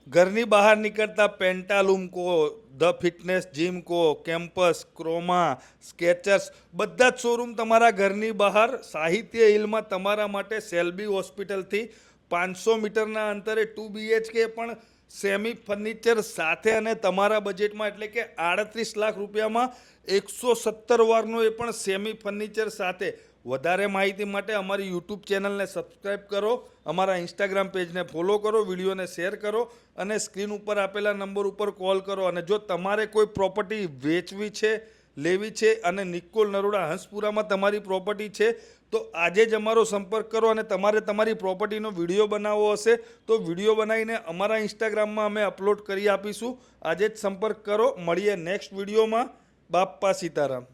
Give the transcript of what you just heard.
ઘરની બહાર નીકળતા પેન્ટાલૂમ કહો, ધ ફિટનેસ જીમ કહો, કેમ્પસ, ક્રોમા, સ્કેચર્સ, બધા જ શોરૂમ તમારા ઘરની બહાર સાહિત્ય હિલમાં તમારા માટે સેલ્બી હોસ્પિટલથી 500 મીટરના અંતરે 2 BHK પણ સેમી ફર્નિચર સાથે અને તમારા બજેટમાં એટલે કે 38 લાખ રૂપિયામાં 117 વારનો એ પણ સેમી ફર્નિચર સાથે। વધારે માહિતી માટે અમારી યુટ્યુબ ચેનલને સબસ્ક્રાઈબ કરો, અમારા ઇન્સ્ટાગ્રામ પેજને ફોલો કરો, વિડીયોને શેર કરો અને સ્ક્રીન ઉપર આપેલા નંબર ઉપર કોલ કરો। અને જો તમારે કોઈ પ્રોપર્ટી વેચવી છે, લેવી છે અને નિકોલ નરોડા હંસપુરામાં તમારી પ્રોપર્ટી છે તો આજે જ અમારો સંપર્ક કરો। અને તમારે તમારી પ્રોપર્ટીનો વિડીયો બનાવવો હશે તો વિડીયો બનાવીને અમારા ઇન્સ્ટાગ્રામમાં અમે અપલોડ કરી આપીશું। આજે જ સંપર્ક કરો। મળીએ નેક્સ્ટ વિડીયોમાં। બાપ્પા સીતારામ।